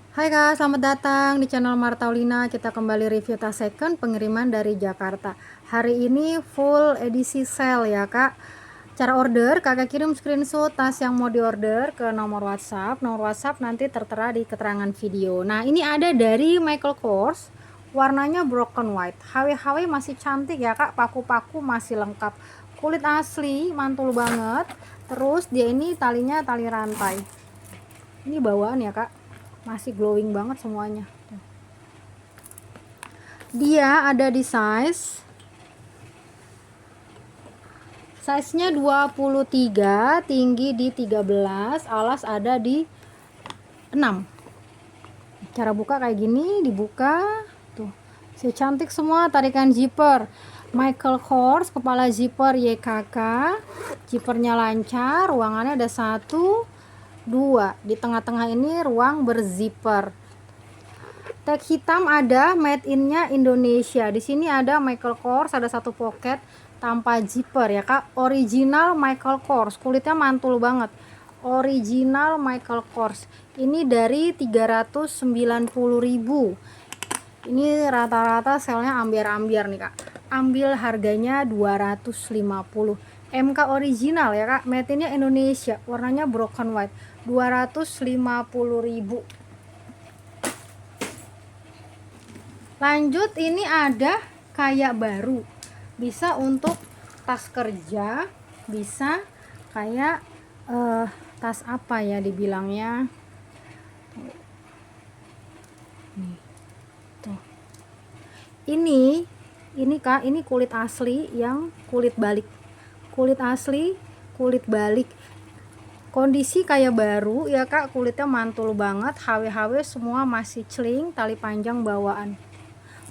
Hai Kak, selamat datang di channel Martaulina. Kita kembali review tas second pengiriman dari Jakarta. Hari ini full edisi sale ya Kak. Cara order, kakak kirim screenshot tas yang mau diorder ke nomor WhatsApp. Nomor WhatsApp nanti tertera di keterangan video. Nah, ini ada dari Michael Kors. Warnanya broken white. HW-HW masih cantik ya Kak. Paku-paku masih lengkap. Kulit asli, mantul banget. Terus dia ini talinya tali rantai. Ini bawaan ya Kak. Masih glowing banget semuanya. Dia ada di size-nya 23, tinggi di 13, alas ada di 6. Cara buka kayak gini, dibuka tuh. Secantik semua, tarikan zipper Michael Kors, kepala zipper YKK. Zippernya lancar, ruangannya ada 1 2. Di tengah-tengah ini ruang berzipper. Tag hitam ada made in-nya Indonesia. Di sini ada Michael Kors, ada 1 pocket tanpa zipper ya Kak. Original Michael Kors, kulitnya mantul banget. Original Michael Kors. Ini dari 390.000. Ini rata-rata selnya ambiar-ambiar nih Kak. Ambil harganya 250. MK original ya Kak, made in-nya Indonesia. Warnanya broken white. 250.000. Lanjut, ini ada kayak baru, bisa untuk tas kerja, bisa kayak tas apa ya dibilangnya, tuh. Ini Kak, ini kulit asli yang kulit balik, kulit asli kulit balik, kondisi kayak baru ya Kak. Kulitnya mantul banget, HW-HW semua masih celing, tali panjang bawaan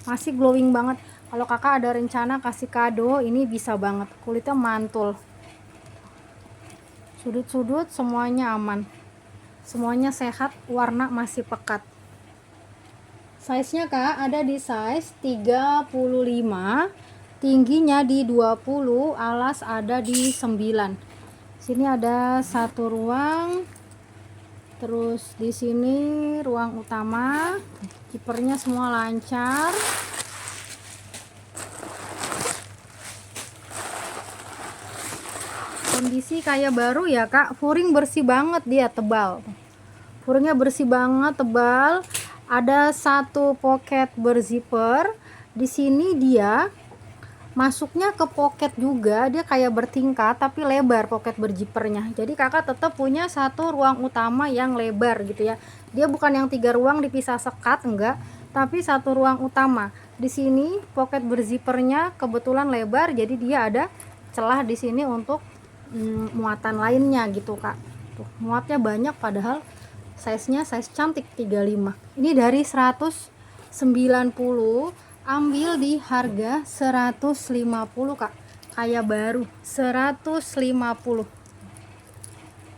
masih glowing banget. Kalau kakak ada rencana kasih kado, ini bisa banget. Kulitnya mantul, sudut-sudut semuanya aman, semuanya sehat, warna masih pekat. Size-nya Kak ada di size 35, tingginya di 20, alas ada di 9. Sini ada 1 ruang. Terus di sini ruang utama, kipernya semua lancar. Kondisi kayak baru ya Kak. Furing bersih banget, dia tebal. Furingnya bersih banget, tebal. Ada 1 pocket berzipper. Di sini dia masuknya ke pocket juga, dia kayak bertingkat tapi lebar pocket berzippernya. Jadi kakak tetap punya 1 ruang utama yang lebar gitu ya. Dia bukan yang 3 ruang dipisah sekat, enggak, tapi 1 ruang utama. Di sini pocket berzippernya kebetulan lebar, jadi dia ada celah di sini untuk muatan lainnya gitu Kak. Tuh, muatnya banyak padahal size-nya size cantik 35. Ini dari 190, ambil di harga 150 Kak. Kayak baru, 150.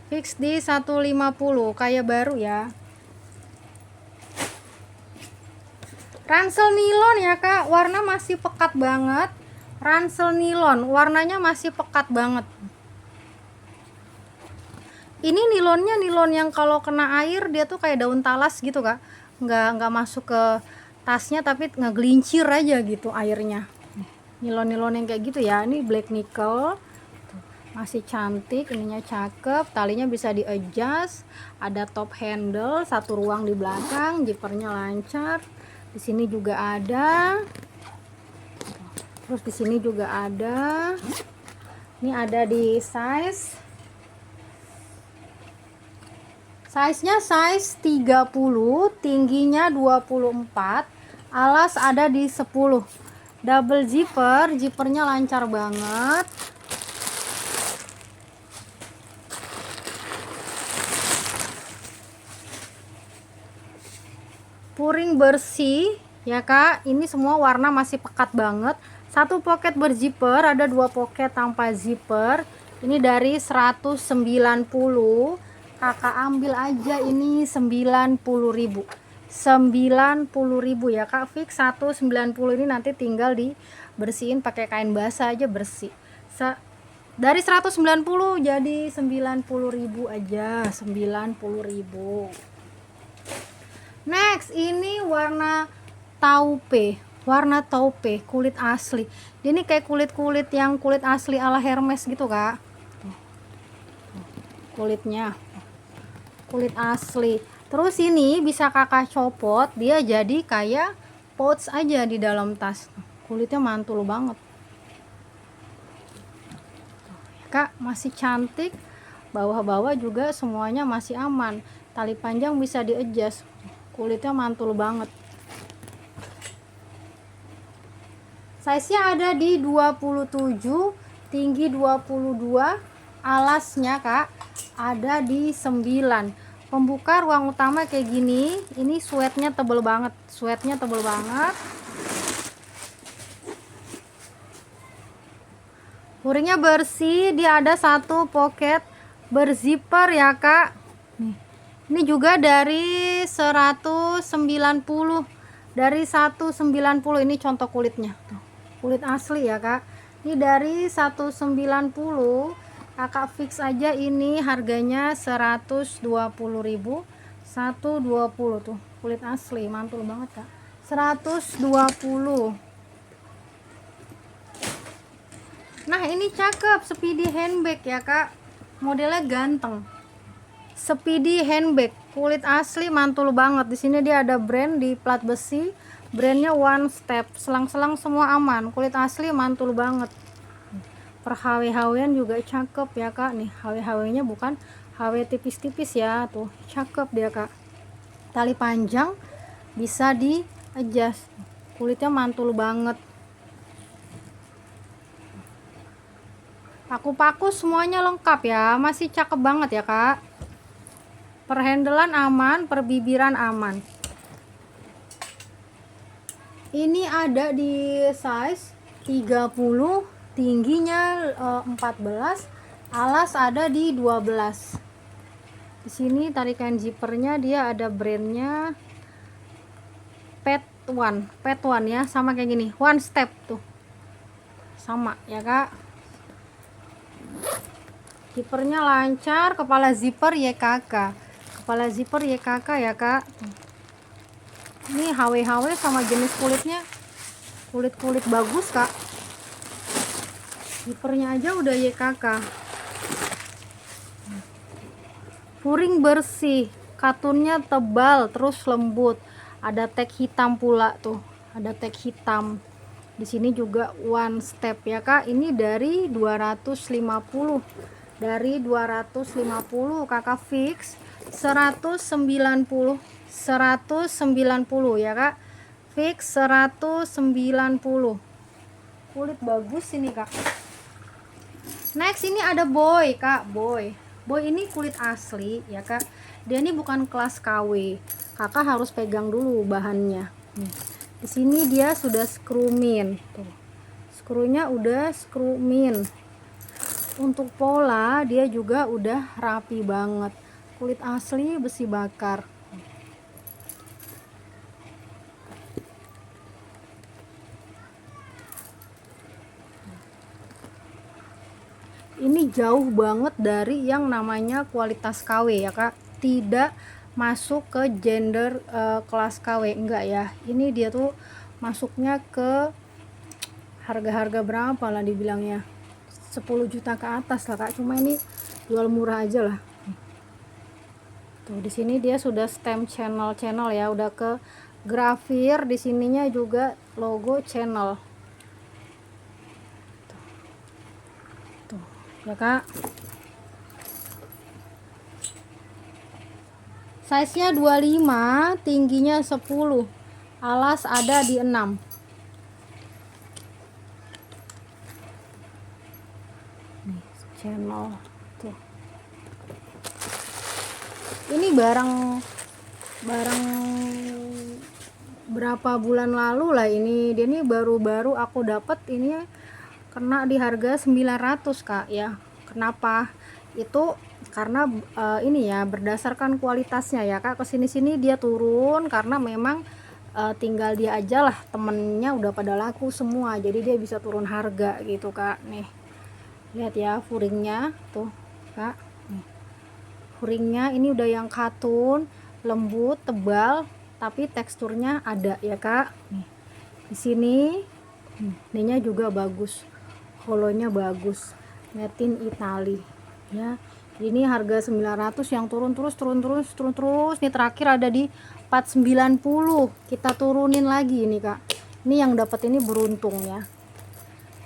Fix di 150, kayak baru ya. Ransel nilon ya Kak, warna masih pekat banget. Ransel nilon, warnanya masih pekat banget. Ini nilonnya nilon yang kalau kena air dia tuh kayak daun talas gitu Kak. Nggak masuk ke tasnya tapi ngegelincir aja gitu airnya. Nilon-nilon yang kayak gitu ya. Ini black nickel, masih cantik, ininya cakep, talinya bisa di adjust, ada top handle, 1 ruang di belakang, zippernya lancar. Di sini juga ada, terus di sini juga ada. Ini ada di size-nya size 30, tingginya 24, alas ada di 10. Double zipper, zippernya lancar banget. Puring bersih ya Kak. Ini semua warna masih pekat banget. 1 pocket berzipper, ada 2 pocket tanpa zipper. Ini dari 190. Kakak ambil aja ini 90.000. 90.000 ya Kak. Fix 190 ini, nanti tinggal dibersihin pakai kain basah aja bersih. Dari 190 jadi 90.000 aja. 90.000. Next, ini warna taupe kulit asli. Dia ini kayak kulit yang kulit asli ala Hermes gitu kak. Kulitnya kulit asli. Terus ini bisa kakak copot, dia jadi kayak pouch aja di dalam tas. Kulitnya mantul banget kak, masih cantik. Bawah-bawah juga semuanya masih aman. Tali panjang bisa di adjust. Kulitnya mantul banget. Size nya ada di 27, tinggi 22, alasnya kak ada di 9. Pembuka ruang utama kayak gini. Ini sweatnya tebel banget, Furingnya bersih. Dia ada satu pocket berzipper ya kak. Nih, ini juga dari 190. Dari 190 ini contoh kulitnya tuh. Kulit asli ya kak. Ini dari 190. Kakak fix aja ini harganya 120.000. 120 tuh. Kulit asli, mantul banget kak. 120. Nah, ini cakep, Speedy handbag ya kak. Modelnya ganteng. Speedy handbag, kulit asli, mantul banget. Di sini dia ada brand di plat besi. Brandnya One Step. Selang-selang semua aman. Kulit asli, mantul banget. Per HW-HW juga cakep ya kak. Nih, HW-HW-nya bukan HW tipis-tipis ya. Tuh, cakep dia kak. Tali panjang bisa di adjust. Kulitnya mantul banget. Paku-paku semuanya lengkap ya. Masih cakep banget ya kak. Perhandelan aman, perbibiran aman. Ini ada di size 30, tingginya 14, alas ada di 12. Di sini tarikan zippernya dia ada brandnya Pet One ya, sama kayak gini, One Step tuh. Sama ya kak. Zippernya lancar, kepala zipper YKK. Kepala zipper YKK ya kak. Ini HW-HW sama jenis kulitnya. Kulit bagus kak. Zippernya aja udah YKK. Furing bersih, katunnya tebal terus lembut. Ada tag hitam pula tuh. Ada tag hitam. Di sini juga One Step ya kak. Ini dari 250. Dari 250 kakak fix 190. 190 ya kak. Fix 190. Kulit bagus ini kak. Next ini ada boy kak. Boy ini kulit asli ya kak. Dia ini bukan kelas KW. Kakak harus pegang dulu bahannya. Di sini dia sudah skrumin. Tuh. Skrunya udah skrumin. Untuk pola dia juga udah rapi banget. Kulit asli besi bakar. Ini jauh banget dari yang namanya kualitas KW ya kak. Tidak masuk ke gender kelas KW, enggak ya. Ini dia tuh masuknya ke harga-harga berapa lah dibilangnya, 10 juta ke atas lah kak. Cuma ini jual murah aja lah. Tuh di sini dia sudah stamp channel ya, udah ke grafir. Di sininya juga logo channel. Tuh ya kak. Size nya 25, tingginya 10, alas ada di 6. Nih, channel tuh. Ini barang berapa bulan lalu lah ini. Dia ini baru-baru aku dapat ini, kena di harga 900 kak ya. Kenapa? Itu karena ini ya berdasarkan kualitasnya ya kak. Kesini-sini dia turun karena memang tinggal dia aja lah, temennya udah pada laku semua, jadi dia bisa turun harga gitu kak. Nih lihat ya furingnya tuh kak. Nih, furingnya ini udah yang katun, lembut, tebal. tapi teksturnya ada ya kak. Nih di sini ininya juga bagus, holonya bagus, made in Italy ya. Ini harga 900 yang turun terus. Nih terakhir ada di 490, kita turunin lagi ini kak. Ini yang dapat ini beruntung ya.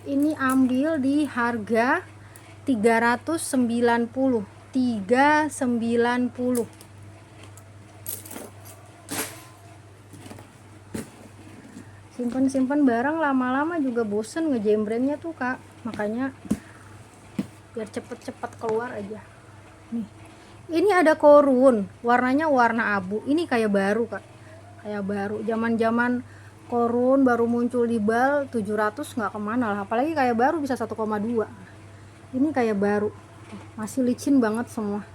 Ini ambil di harga 390. Simpen barang lama-lama juga bosen ngejembrengnya tuh kak, makanya biar cepet-cepet keluar aja. Nih ini ada korun, warnanya warna abu, ini kayak baru kak, kayak baru, zaman korun baru muncul di bal 700 nggak kemana lah, apalagi kayak baru bisa 1,2. Ini kayak baru, masih licin banget semua,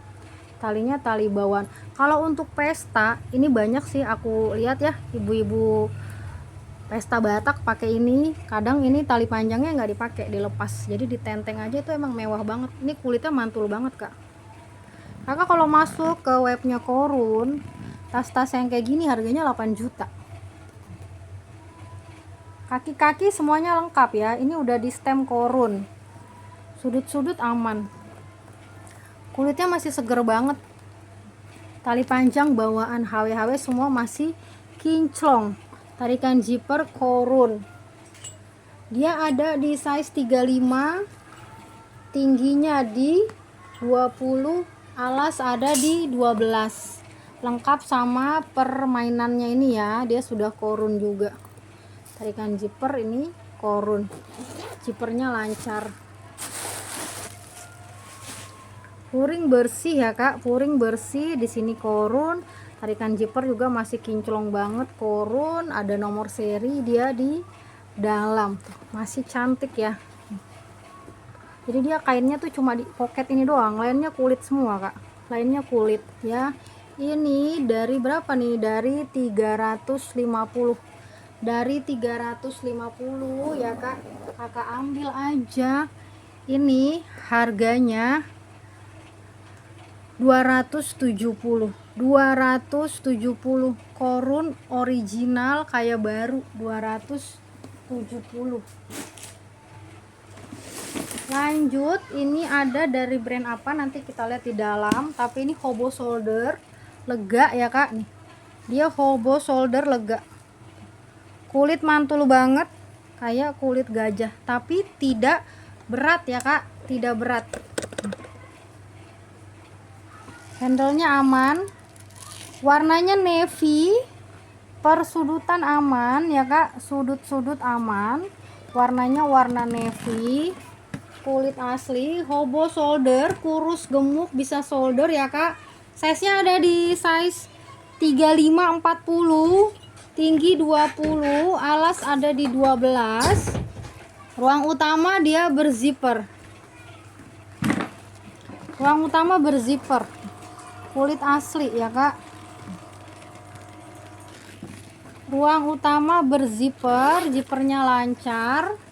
talinya tali bawaan. Kalau untuk pesta ini banyak sih aku lihat ya, ibu-ibu pesta Batak pakai ini. Kadang ini tali panjangnya nggak dipakai, dilepas, jadi ditenteng aja, itu emang mewah banget. Ini kulitnya mantul banget kak. Kakak kalau masuk ke webnya Korun, tas-tas yang kayak gini harganya 8 juta. Kaki-kaki semuanya lengkap ya, ini udah di stem Korun, sudut-sudut aman, kulitnya masih seger banget. Tali panjang bawaan HW-HW semua masih kinclong. Tarikan zipper Korun, dia ada di size 35, tingginya di 20, alas ada di 12, lengkap sama permainannya ini ya, dia sudah Korun juga. Tarikan zipper ini Korun, zippernya lancar, furing bersih ya kak, furing bersih. Di sini Korun, tarikan zipper juga masih kinclong banget Korun, ada nomor seri dia di dalam tuh, masih cantik ya. Jadi dia kainnya tuh cuma di pocket ini doang, lainnya kulit semua kak, lainnya kulit ya. Ini dari berapa nih, dari 350, dari 350 ya kak, kakak ambil aja. Ini harganya 270 Korun original kayak baru 270. Lanjut, ini ada dari brand apa nanti kita lihat di dalam, tapi ini hobo shoulder lega ya kak. Nih dia hobo shoulder lega, kulit mantul banget kayak kulit gajah, tapi tidak berat ya kak, tidak berat. Handle-nya aman, warnanya navy, persudutan aman ya kak, sudut-sudut aman, warnanya warna navy, kulit asli, hobo shoulder, kurus gemuk bisa shoulder ya kak. Size nya ada di size 35-40, tinggi 20, alas ada di 12. Ruang utama dia berzipper, ruang utama berzipper, kulit asli ya kak. Ruang utama berzipper, zippernya lancar.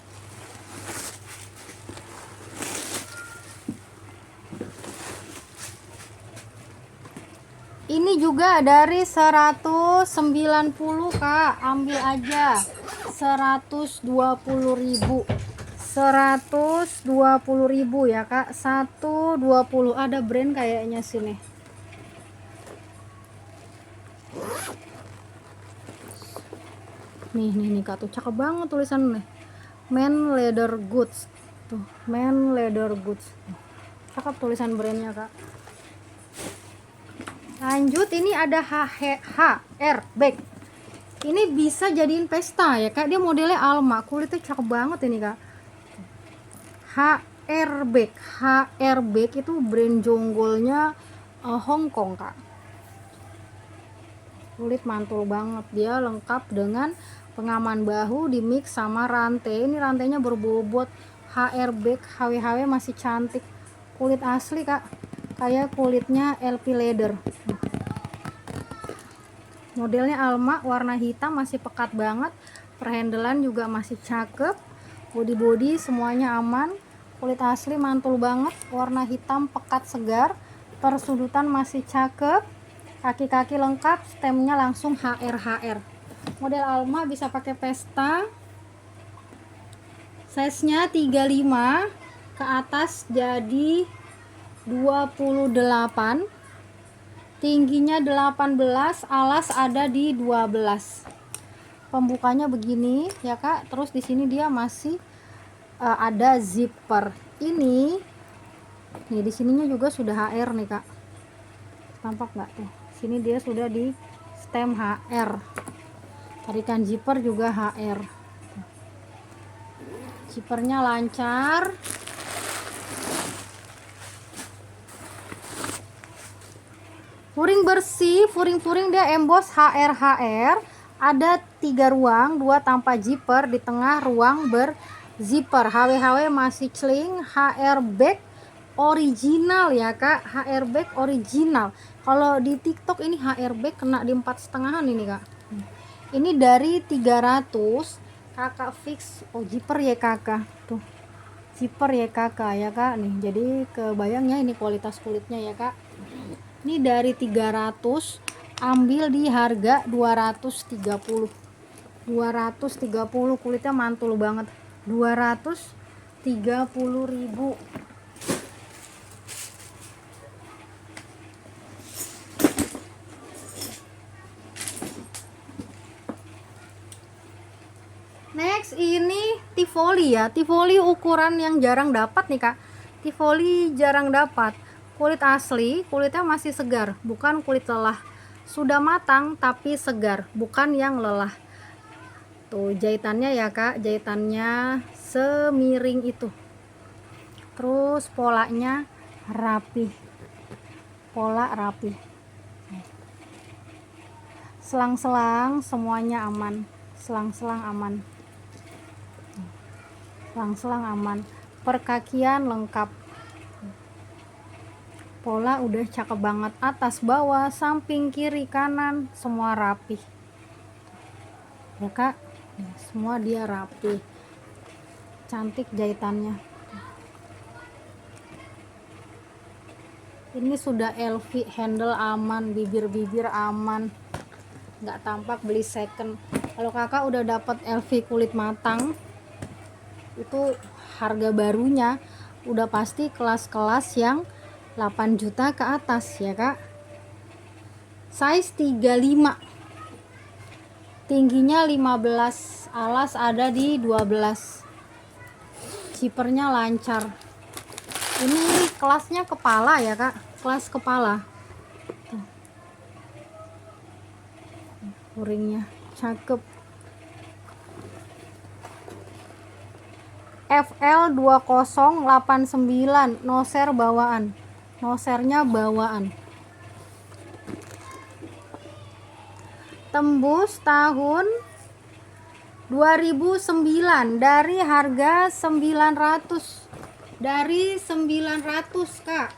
Ini juga dari 190 kak, ambil aja 120.000, 120.000 ya kak, 120. Ada brand kayaknya sini. Nih kak, tuh cakep banget tulisan nih, Men Leather Goods tuh, Men Leather Goods, cakep tulisan brandnya kak. Lanjut, ini ada HR bag, ini bisa jadiin pesta ya kak, dia modelnya Alma, kulitnya cakep banget ini kak. HR bag itu brand jonggolnya Hong Kong kak, kulit mantul banget, dia lengkap dengan pengaman bahu di mix sama rantai. Ini rantainya berbobot. HR bag HW masih cantik, kulit asli kak, kayak kulitnya LP Leather. Modelnya Alma, warna hitam, masih pekat banget, perhandelan juga masih cakep, body semuanya aman, kulit asli mantul banget, warna hitam pekat segar, persudutan masih cakep. kaki-kaki lengkap, stemnya langsung HR. Model Alma bisa pakai pesta. Size nya 35 ke atas jadi 28, tingginya 18, alas ada di 12. Pembukanya begini ya Kak. Terus di sini dia masih ada zipper. Ini nih, di sininya juga sudah HR nih Kak. Tampak nggak tuh? Sini dia sudah di stem HR. Tarikan zipper juga HR. Zippernya lancar. Furing bersih, furing dia emboss HR. Ada 3 ruang, 2 tanpa zipper, di tengah ruang berzipper. HW masih celing, HR back original ya Kak, HR back original. Kalau di TikTok ini HR back kena di 4,5 ini Kak. Ini dari 300, Kakak fix. Oh, zipper ya Kakak tuh, zipper ya Kakak ya Kak nih. Jadi kebayangnya ini kualitas kulitnya ya Kak. Ini dari 300 ambil di harga 230. 230, kulitnya mantul banget. 230.000. Next ini Tivoli ya. Tivoli ukuran yang jarang dapat nih Kak. Tivoli jarang dapat. Kulit asli, kulitnya masih segar, bukan kulit lelah. Sudah matang tapi segar, bukan yang lelah. Tuh jahitannya ya Kak, jahitannya semiring itu. Terus polanya rapi. Pola rapi. Selang-selang semuanya aman. Selang-selang aman. Selang-selang aman. Perkakian lengkap. Pola udah cakep banget, atas bawah samping kiri kanan semua rapi ya Kak. Semua dia rapi, cantik jahitannya. Ini sudah LV, handle aman, bibir aman, nggak tampak beli second. Kalau Kakak udah dapat LV kulit matang, itu harga barunya udah pasti kelas-kelas yang 8 juta ke atas ya Kak. Size 35, tingginya 15, alas ada di 12. Zippernya lancar. Ini kelasnya kepala ya Kak, kelas kepala. Tuh. Furingnya cakep. FL2089, noser bawaan. Nosernya bawaan. Tembus tahun 2009 dari harga 900. Dari 900 Kak.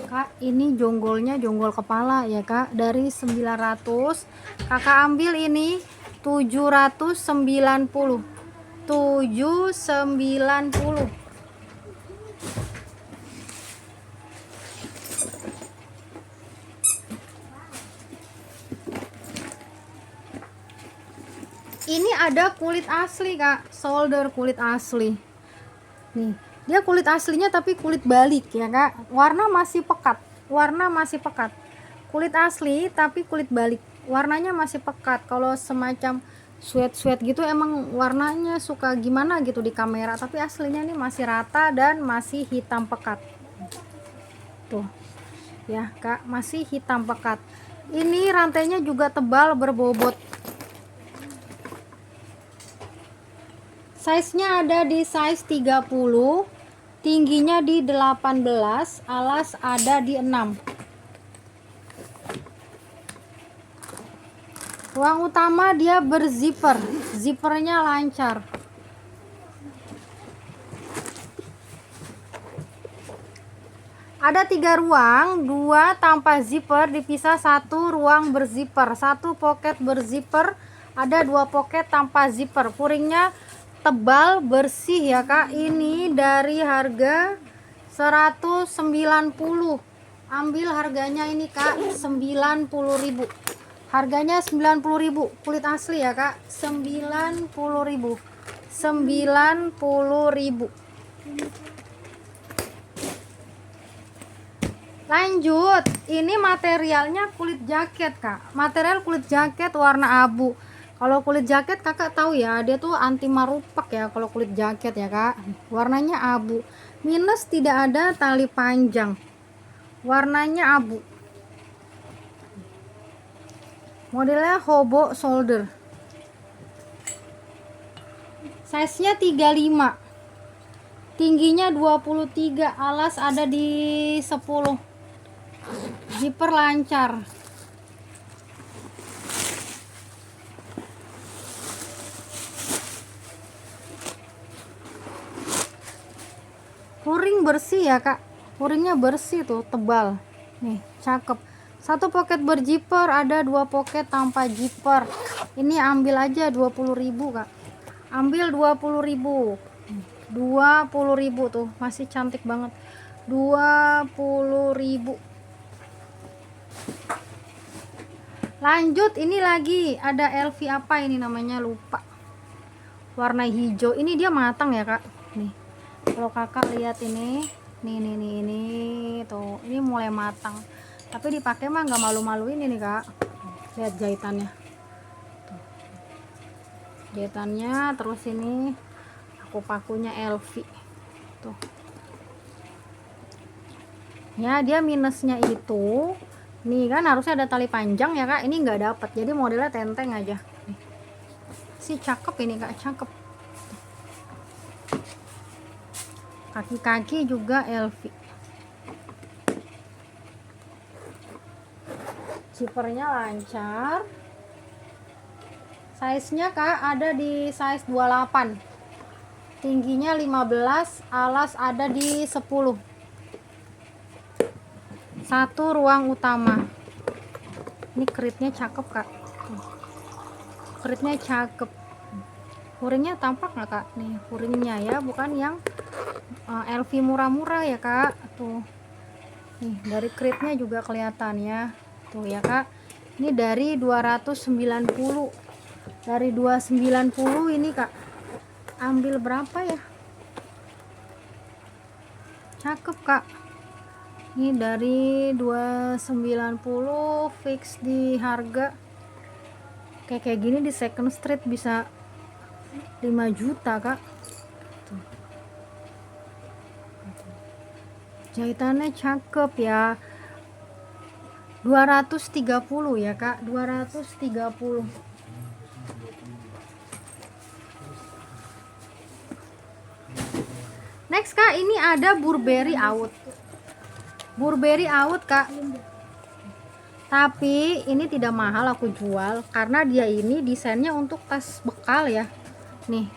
Kak, ini jonggolnya jonggol kepala ya Kak. Dari 900 Kakak ambil ini 790. 790. Ini ada kulit asli Kak, solder kulit asli. Nih, dia kulit aslinya tapi kulit balik ya Kak. Warna masih pekat, warna masih pekat. Kulit asli tapi kulit balik, warnanya masih pekat. Kalau semacam sweat gitu emang warnanya suka gimana gitu di kamera, tapi aslinya ini masih rata dan masih hitam pekat. Tuh ya Kak, masih hitam pekat. Ini rantainya juga tebal berbobot. Size-nya ada di size 30, tingginya di 18, alas ada di 6. Ruang utama dia berzipper, zippernya lancar. Ada 3 ruang, 2 tanpa zipper dipisah 1 ruang berzipper, 1 pocket berzipper, ada 2 pocket tanpa zipper. Furingnya tebal bersih ya Kak. Ini dari harga 190. Ambil harganya ini kak 90.000. Harganya 90.000, kulit asli ya kak. 90.000. 90.000. Lanjut, ini materialnya kulit jaket kak. Material kulit jaket warna abu. Kalau kulit jaket kakak tahu ya, dia tuh anti marupak ya. Kalau kulit jaket ya kak, warnanya abu. Minus tidak ada tali panjang. Warnanya abu. Modelnya hobo shoulder. Size-nya 35. Tingginya 23, alas ada di 10. Zipper lancar. Furing bersih ya kak. Furingnya bersih tuh, tebal. Nih, cakep. Satu pocket berzipper, ada 2 pocket tanpa zipper. Ini ambil aja 20.000 kak. Ambil 20.000. 20.000 tuh, masih cantik banget. 20.000. Lanjut, ini lagi ada LV apa ini namanya, lupa. Warna hijau. Ini dia matang ya kak. Nih, kalau kakak lihat ini, nih tuh, ini mulai matang. Tapi dipakai mah nggak malu-maluin ini kak. Lihat jahitannya. Tuh. Jahitannya, terus ini paku-pakunya LV. Tuh. Ya, dia minusnya itu. Nih kan harusnya ada tali panjang ya kak, ini nggak dapet, jadi modelnya tenteng aja. Nih. Si cakep ini kak, cakep. Kaki-kaki juga LV. Zippernya lancar. Size-nya kak ada di size 28. Tingginya 15, alas ada di 10. Satu ruang utama. Ini kritnya cakep kak. Kritnya cakep. Furingnya tampak nggak kak? Nih furingnya ya, bukan yang LV murah-murah ya kak. Tuh. Nih dari kritnya juga kelihatan ya. Tuh ya kak. Ini dari 290. Dari 290 ini kak. Ambil berapa ya? Cakep kak. Ini dari 290 fix di harga kayak gini di Second Street bisa 5 juta kak. Tuh. Jahitannya cakep ya. 230 ya kak, 230. Next kak, ini ada Burberry out. Burberry out kak, tapi ini tidak mahal aku jual karena dia ini desainnya untuk tas bekal ya. Nih,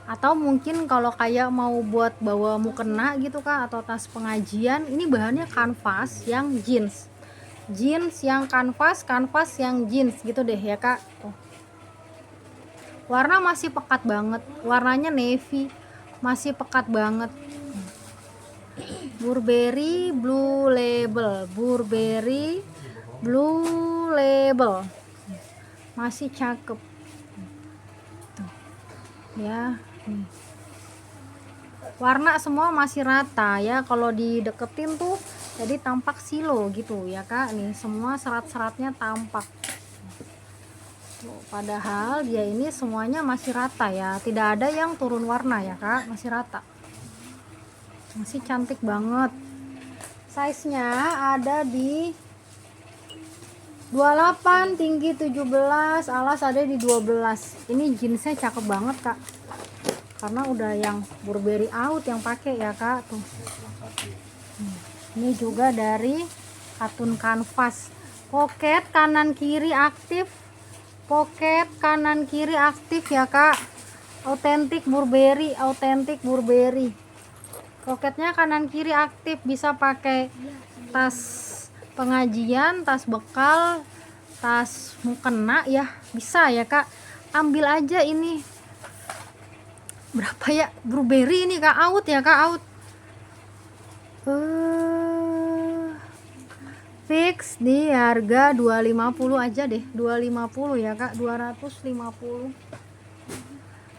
atau mungkin kalau kayak mau buat bawa mukena gitu kak, atau tas pengajian. Ini bahannya kanvas yang jeans, yang kanvas yang jeans gitu deh ya kak. Tuh. Warna masih pekat banget, warnanya navy, masih pekat banget. Burberry Blue Label, Burberry Blue Label, masih cakep. Tuh. Ya, nih. Warna semua masih rata ya, kalau dideketin tuh jadi tampak silo gitu ya kak. Nih semua serat-seratnya tampak. Tuh, padahal dia ini semuanya masih rata ya, tidak ada yang turun warna ya kak, masih rata. Masih cantik banget. Size nya ada di 28, tinggi 17, alas ada di 12. Ini jeansnya cakep banget kak, karena udah yang Burberry out yang pakai ya kak. Tuh. Ini juga dari katun kanvas. Pocket kanan kiri aktif. Pocket kanan kiri aktif ya kak. Otentik Burberry, otentik Burberry. Pocketnya kanan kiri aktif, bisa pakai tas pengajian, tas bekal, tas mukena ya, bisa ya kak. Ambil aja ini. Berapa ya Burberry ini kak, out ya kak, out. fix di harga 250 aja deh, 250 ya kak, 250.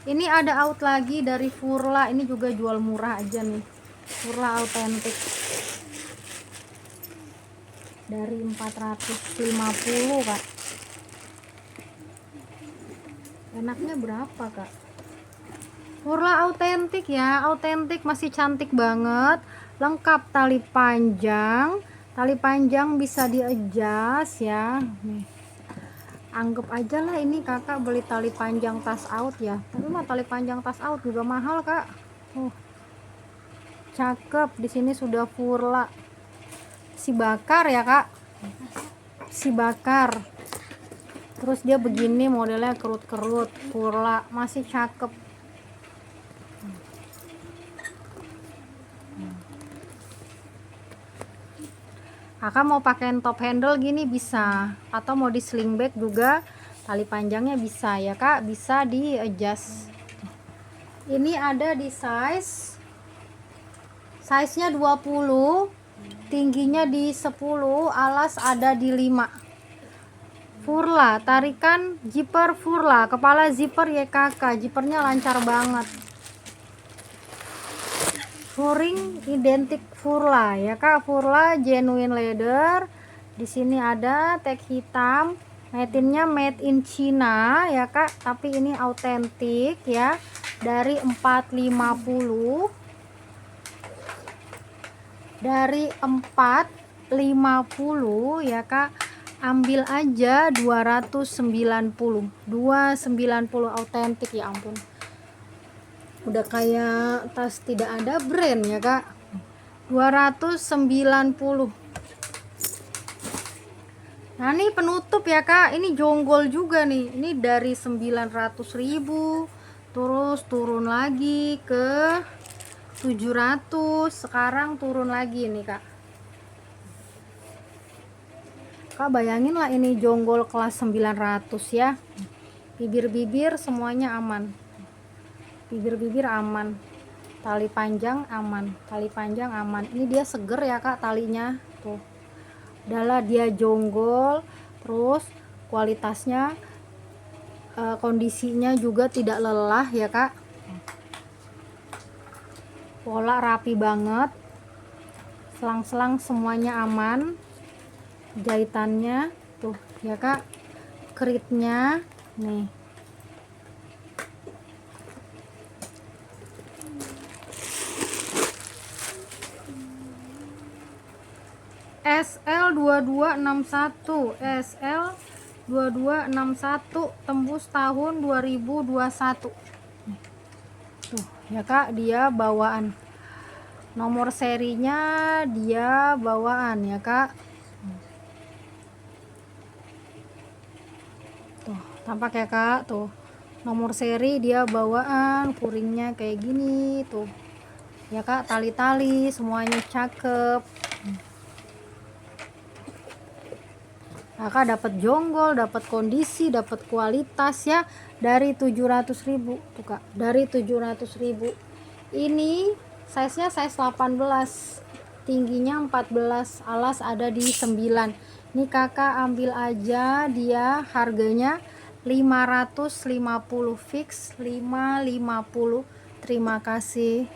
Ini ada out lagi dari Furla, ini juga jual murah aja nih, Furla autentik dari 450 kak. Enaknya berapa kak? Furla autentik ya, autentik, masih cantik banget, lengkap tali panjang bisa di-adjust ya. Nih, anggap aja lah ini kakak beli tali panjang tas out ya, tapi mah tali panjang tas out juga mahal kak. Cakep, di sini sudah Furla si bakar ya kak, si bakar, terus dia begini modelnya kerut-kerut, Furla masih cakep. Kakak mau pakai top handle gini bisa, atau mau di sling bag juga tali panjangnya bisa ya kak, bisa di adjust. Ini ada di size nya 20, tingginya di 10, alas ada di 5. Furla, tarikan zipper Furla, kepala zipper YKK, zippernya lancar banget. Furing identik Furla ya kak, Furla genuine leather. Di sini ada tag hitam, metinnya made in China ya kak, tapi ini autentik ya, dari 450, dari 450 ya kak, ambil aja 290 autentik. Ya ampun, udah kayak tas tidak ada brand ya kak. 290. Nah ini penutup ya kak, ini jonggol juga nih, ini dari 900.000 terus turun lagi ke 700, sekarang turun lagi nih kak. Kak bayangin lah, ini jonggol kelas 900 ya, bibir-bibir semuanya aman, bibir-bibir aman, tali panjang aman, tali panjang aman. Ini dia seger ya kak talinya tuh, adalah dia jonggol, terus kualitasnya kondisinya juga tidak lelah ya kak, pola rapi banget, selang-selang semuanya aman, jahitannya tuh ya kak, keritnya nih. SL 2261, SL 2261, tembus tahun 2021. Tuh ya kak, dia bawaan, nomor serinya dia bawaan ya kak. Tuh tampak ya kak, tuh nomor seri dia bawaan, furingnya kayak gini tuh ya kak, tali-tali semuanya cakep. Kakak dapat jonggol, dapat kondisi, dapat kualitas ya, dari 700.000 tuh kak, dari 700.000. Ini size nya size 18, tingginya 14, alas ada di 9. Ini kakak ambil aja, dia harganya 550 fix, 550. Terima kasih.